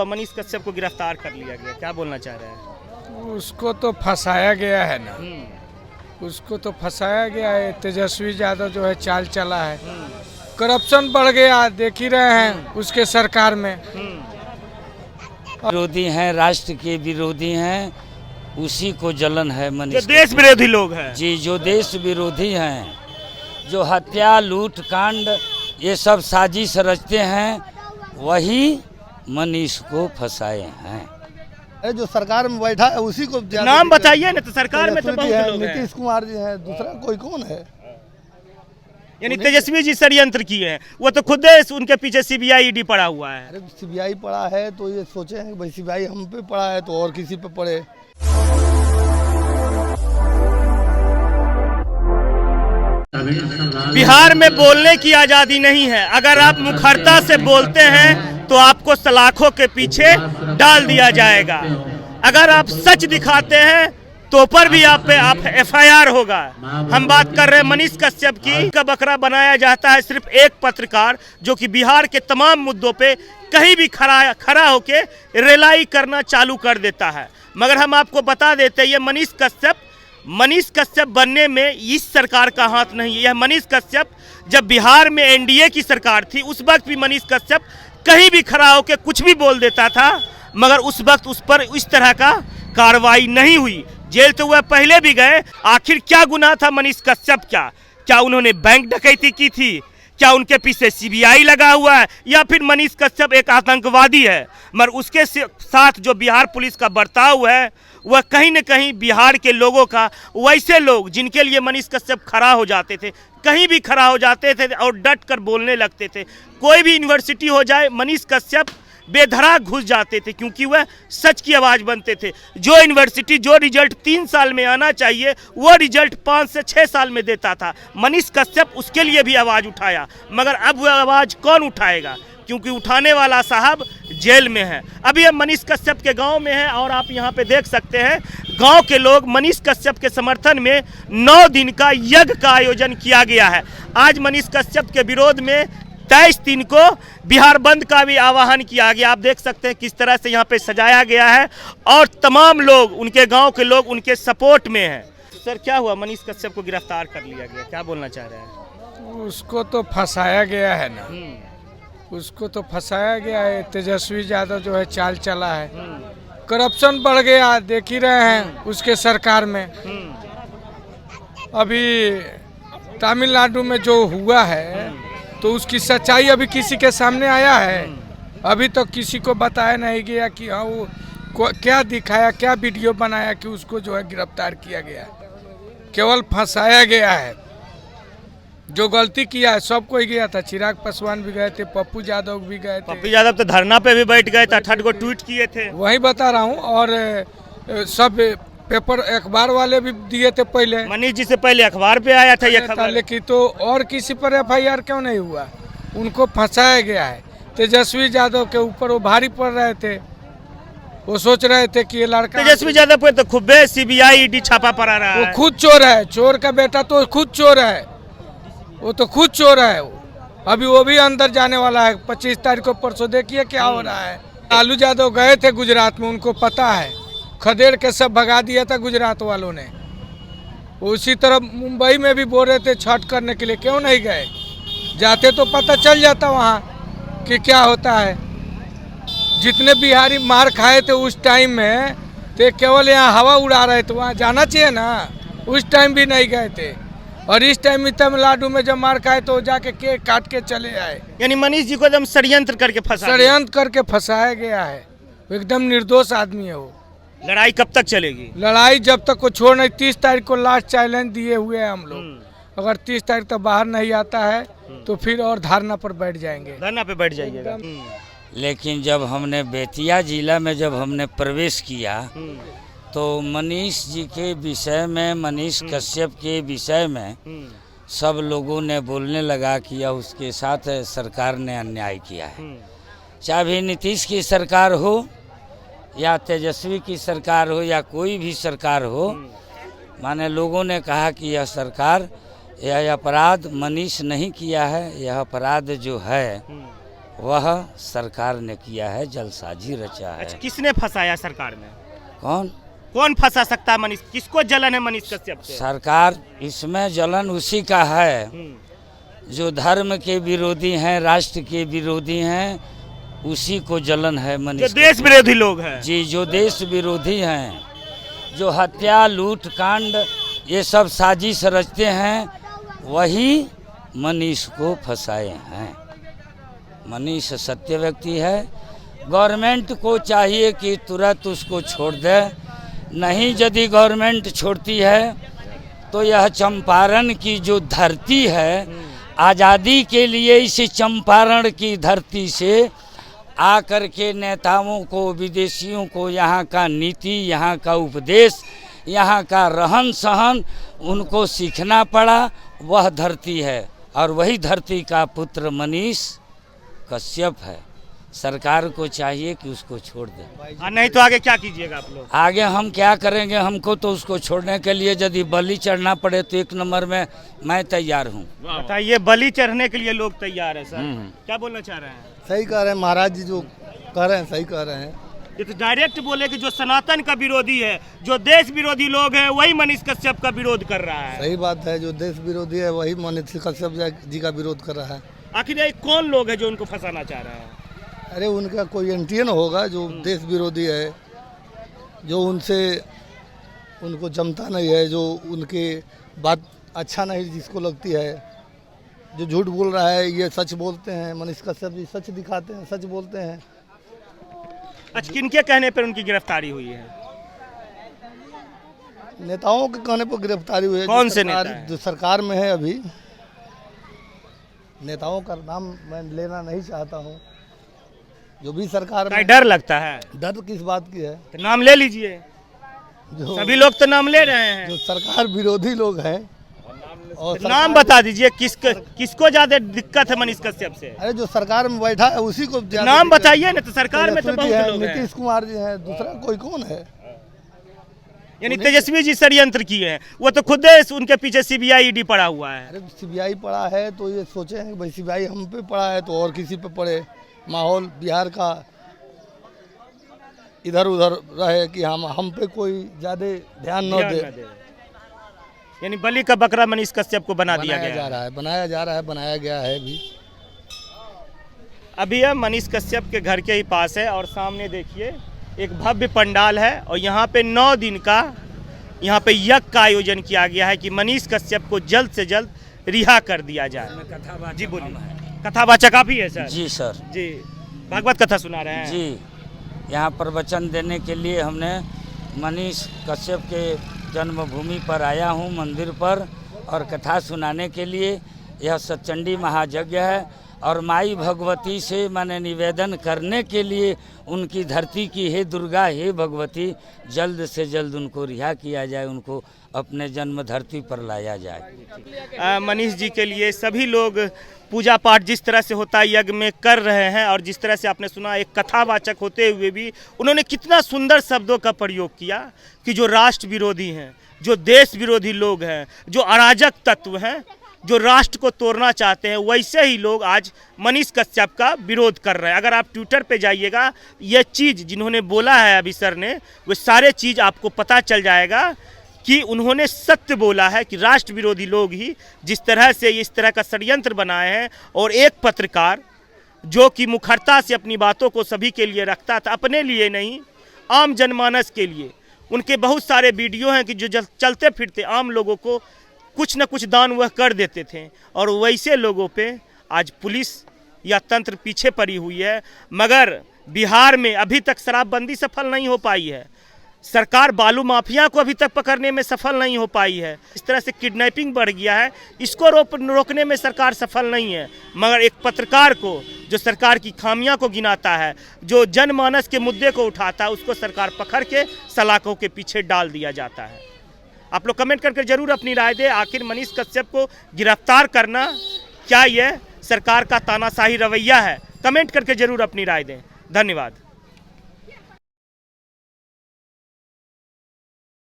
मनीष कश्यप को गिरफ्तार कर लिया गया, क्या बोलना चाह रहे हैं? उसको तो फंसाया गया है ना, उसको तो फंसाया गया है। तेजस्वी यादव जो है चाल चला है, करप्शन बढ़ गया, देख ही रहे हैं उसके सरकार में। विरोधी हैं, राष्ट्र के विरोधी हैं, उसी को जलन है मनीष। जो देश विरोधी लोग हैं जी, जो देश विरोधी हैं, जो हत्या लूट कांड ये सब साजिश रचते हैं, वही मनीष को फंसाए हैं। जो सरकार में बैठा है उसी को नाम बताइए ना, तो सरकार में तो बहुत लोग हैं। नीतीश कुमार जी हैं, दूसरा कोई कौन है? यानी तेजस्वी जी षड्यंत्र किए हैं, वो तो खुद उनके पीछे सीबीआई ईडी पड़ा हुआ है। अरे सीबीआई पड़ा है तो ये सोचे हैं कि भाई सीबीआई हम पे पड़ा है तो और किसी पे पड़े। बिहार में बोलने की आजादी नहीं है। अगर आप मुखरता से बोलते हैं तो आपको सलाखों के पीछे डाल दिया जाएगा। अगर आप सच दिखाते हैं तो पर भी आप पे एफआईआर होगा। हम बात कर रहे हैं मनीष कश्यप की। का बकरा बनाया जाता है सिर्फ एक पत्रकार, जो कि बिहार के तमाम मुद्दों पे कहीं भी खड़ा होके रेलाई करना चालू कर देता है। मगर हम आपको बता देते हैं, ये मनीष कश्यप बनने में इस सरकार का हाथ नहीं है। यह मनीष कश्यप जब बिहार में एनडीए की सरकार थी, उस वक्त भी मनीष कश्यप कहीं भी खड़ा होकर कुछ भी बोल देता था, मगर उस वक्त उस पर इस तरह का कार्रवाई नहीं हुई। जेल तो वह पहले भी गए। आखिर क्या गुनाह था मनीष कश्यप का? क्या उन्होंने बैंक डकैती की थी? क्या उनके पीछे सीबीआई लगा हुआ है? या फिर मनीष कश्यप एक आतंकवादी है? मगर उसके साथ जो बिहार पुलिस का बर्ताव है, वह कहीं न कहीं बिहार के लोगों का, वैसे लोग जिनके लिए मनीष कश्यप खड़ा हो जाते थे, कहीं भी खड़ा हो जाते थे और डट कर बोलने लगते थे। कोई भी यूनिवर्सिटी हो जाए, मनीष कश्यप बेधड़क घुस जाते थे, क्योंकि वह सच की आवाज़ बनते थे। जो यूनिवर्सिटी जो रिजल्ट 3 साल में आना चाहिए, वो रिजल्ट 5 से 6 साल में देता था। मनीष कश्यप उसके लिए भी आवाज़ उठाया, मगर अब वह आवाज़ कौन उठाएगा? क्योंकि उठाने वाला साहब जेल में है। अभी हम मनीष कश्यप के गांव में हैं और आप यहां पे देख सकते हैं, गांव के लोग मनीष कश्यप के समर्थन में 9 दिन का यज्ञ का आयोजन किया गया है। आज मनीष कश्यप के विरोध में 23 को बिहार बंद का भी आह्वान किया गया। आप देख सकते हैं किस तरह से यहाँ पे सजाया गया है और तमाम लोग, उनके गांव के लोग उनके सपोर्ट में हैं। सर, क्या हुआ? मनीष कश्यप को गिरफ्तार कर लिया गया, क्या बोलना चाह रहे हैं? उसको तो फंसाया गया है ना, उसको तो फंसाया गया है। तेजस्वी यादव जो है चाल चला है, करप्शन बढ़ गया, देख ही रहे हैं उसके सरकार में। अभी तमिलनाडु में जो हुआ है तो उसकी सच्चाई अभी किसी के सामने आया है? अभी तो किसी को बताया नहीं गया कि हाँ वो क्या दिखाया, क्या वीडियो बनाया कि उसको जो है गिरफ्तार किया गया। केवल फंसाया गया है। जो गलती किया है सबको ही गया था। चिराग पासवान भी गए थे, पप्पू यादव भी गए थे। पप्पू यादव तो धरना पे भी बैठ गए थे, 68 को ट्वीट किए थे। वही बता रहा हूँ। और सब पेपर अखबार वाले भी दिए थे पहले। मनीष जी से पहले अखबार पे आया था ये खबर। लेकिन तो और किसी पर एफआईआर क्यों नहीं हुआ? उनको फंसाया गया है। तेजस्वी यादव के ऊपर वो भारी पड़ रहे थे, वो सोच रहे थे कि ये लड़का। तेजस्वी यादव पे तो खूब सीबीआई ईडी छापा पड़ा रहा है। वो खुद चोर है, चोर का बेटा तो खुद चोर है, वो तो खुद चोर है। अभी वो भी अंदर जाने वाला है 25 तारीख को। परसों देखिए क्या हो रहा है। लालू यादव गए थे गुजरात में, उनको पता है, खदेड़ के सब भगा दिया था गुजरात वालों ने। उसी तरह मुंबई में भी बोल रहे थे छठ करने के लिए, क्यों नहीं गए? जाते तो पता चल जाता वहाँ कि क्या होता है। जितने बिहारी मार खाए थे उस टाइम में, तो केवल यहाँ हवा उड़ा रहे थे, वहाँ जाना चाहिए ना। उस टाइम भी नहीं गए थे। और इस टाइम में तमिलनाडु में जब मार खाए तो जाके केक काट के चले आए। यानी मनीष जी को एकदम षड्यंत्र करके फंसाया गया है। एकदम निर्दोष आदमी है वो। लड़ाई कब तक चलेगी? लड़ाई जब तक को छोड़ नहीं। 30 तारीख को लास्ट चैलेंज दिए हुए हैं हम लोग। अगर 30 तारीख तक बाहर नहीं आता है तो फिर और धरना पर बैठ जाएंगे। धरना पे बैठ जाइएगा। लेकिन जब हमने बेतिया जिला में जब हमने प्रवेश किया तो मनीष जी के विषय में, मनीष कश्यप के विषय में सब लोगों ने बोलने लगा कि यह उसके साथ सरकार ने अन्याय किया है। चाहे नीतीश की सरकार हो या तेजस्वी की सरकार हो या कोई भी सरकार हो, माने लोगों ने कहा कि यह सरकार, यह अपराध मनीष नहीं किया है। यह अपराध जो है वह सरकार ने किया है, जलसाजी रचा है। अच्छा, किसने फंसाया सरकार में? कौन फंसा सकता है मनीष? किसको जलन है मनीष कश्यप से? सरकार, इसमें जलन उसी का है जो धर्म के विरोधी हैं, राष्ट्र के विरोधी हैं, उसी को जलन है जो मनीष। देश विरोधी लोग हैं जी, जो देश विरोधी हैं, जो हत्या लूट कांड ये सब साजिश रचते हैं, वही मनीष को फंसाए हैं। मनीष सत्य व्यक्ति है। गवर्नमेंट को चाहिए कि तुरंत उसको छोड़ दे। नहीं यदि गवर्नमेंट छोड़ती है तो यह चंपारण की जो धरती है, आज़ादी के लिए इस चंपारण की धरती से आकर के नेताओं को, विदेशियों को यहाँ का नीति, यहाँ का उपदेश, यहाँ का रहन सहन उनको सीखना पड़ा। वह धरती है और वही धरती का पुत्र मनीष कश्यप है। सरकार को चाहिए कि उसको छोड़ दे। नहीं तो आगे क्या कीजिएगा आप लोग? आगे हम क्या करेंगे? हमको तो उसको छोड़ने के लिए यदि बलि चढ़ना पड़े तो एक नंबर में मैं तैयार हूँ। बताइए, बलि चढ़ने के लिए लोग तैयार है सर? क्या बोलना चाह रहे हैं? सही कह रहे हैं महाराज जी, जो कह रहे हैं सही कह रहे हैं। ये तो डायरेक्ट बोले कि जो सनातन का विरोधी है, जो देश विरोधी लोग हैं, वही मनीष कश्यप का विरोध कर रहा है। सही बात है, जो देश विरोधी है वही मनीष कश्यप जी का विरोध कर रहा है। आखिर ये कौन लोग हैं जो उनको फंसाना चाह रहे हैं? अरे उनका कोई एंटीएन होगा जो देश विरोधी है, जो उनको जमता नहीं है, जो उनके बात अच्छा नहीं जिसको लगती है, जो झूठ बोल रहा है। ये सच बोलते हैं, मनीष कश्यप जी सच दिखाते हैं, सच बोलते हैं। अच्छा, किनके कहने पर उनकी गिरफ्तारी हुई है? नेताओं के कहने पर गिरफ्तारी हुई है। कौन से नेता है? जो सरकार में है अभी, नेताओं का नाम मैं लेना नहीं चाहता हूँ। जो भी सरकार में, डर लगता है? डर किस बात की है? तो नाम ले लीजिए। जो सभी लोग तो नाम ले रहे हैं। जो सरकार विरोधी लोग हैं और तो नाम बता दीजिए, किसको ज्यादा दिक्कत है मनीष कश्यप से? अरे जो सरकार में बैठा है उसी को ज्यादा नाम दिक्कत है। बताइए ना। तो सरकार में तो बहुत लोग हैं। नीतीश कुमार जी हैं, दूसरा कोई कौन है? यानी तेजस्वी जी षड्यंत्र किए हैं। वो तो खुद उनके पीछे सीबीआई ईडी पड़ा हुआ है। अरे सीबीआई पड़ा है तो ये सोचे हैं कि भाई सीबीआई हम पे पड़ा है तो और किसी पे पड़े। माहौल बिहार का इधर उधर रहे कि हम पे कोई ज्यादा ध्यान न दे। यानी बलि का बकरा मनीष कश्यप को बनाया जा रहा है, बनाया गया है भी। अभी यह मनीष कश्यप के घर के ही पास है और सामने देखिए एक भव्य पंडाल है और यहाँ पे 9 दिन का यहाँ पे यज्ञ का आयोजन किया गया है कि मनीष कश्यप को जल्द से जल्द रिहा कर दिया जाए। जी बोलिए। कथावाचक आप ही है सर? जी सर। जी, भागवत कथा सुना रहे हैं? जी, यहाँ प्रवचन देने के लिए हमने मनीष कश्यप के जन्मभूमि पर आया हूँ, मंदिर पर, और कथा सुनाने के लिए। यह सतचंडी महायज्ञ है और माई भगवती से मैंने निवेदन करने के लिए उनकी धरती की, हे दुर्गा, हे भगवती, जल्द से जल्द उनको रिहा किया जाए, उनको अपने जन्म धरती पर लाया जाए। मनीष जी के लिए सभी लोग पूजा पाठ जिस तरह से होता है यज्ञ में कर रहे हैं और जिस तरह से आपने सुना एक कथावाचक होते हुए भी उन्होंने कितना सुंदर शब्दों का प्रयोग किया कि जो राष्ट्र विरोधी हैं, जो देश विरोधी लोग हैं, जो अराजक तत्व हैं, जो राष्ट्र को तोड़ना चाहते हैं, वैसे ही लोग आज मनीष कश्यप का विरोध कर रहे हैं। अगर आप ट्विटर पे जाइएगा, ये चीज़ जिन्होंने बोला है अभी सर ने, वो सारे चीज़ आपको पता चल जाएगा कि उन्होंने सत्य बोला है कि राष्ट्र विरोधी लोग ही जिस तरह से इस तरह का षड्यंत्र बनाए हैं। और एक पत्रकार जो कि मुखरता से अपनी बातों को सभी के लिए रखता था, अपने लिए नहीं, आम जनमानस के लिए, उनके बहुत सारे वीडियो हैं कि जो चलते फिरते आम लोगों को कुछ न कुछ दान वह कर देते थे। और वैसे लोगों पे आज पुलिस या तंत्र पीछे पड़ी हुई है। मगर बिहार में अभी तक शराबबंदी सफल नहीं हो पाई है। सरकार बालू माफिया को अभी तक पकड़ने में सफल नहीं हो पाई है। इस तरह से किडनैपिंग बढ़ गया है, इसको रोकने में सरकार सफल नहीं है। मगर एक पत्रकार को जो सरकार की खामियां को गिनाता है, जो जनमानस के मुद्दे को उठाता है, उसको सरकार पकड़ के सलाखों के पीछे डाल दिया जाता है। आप लोग कमेंट करके जरूर अपनी राय दें। आखिर मनीष कश्यप को गिरफ्तार करना क्या यह सरकार का तानाशाही रवैया है? कमेंट करके जरूर अपनी राय दें। धन्यवाद।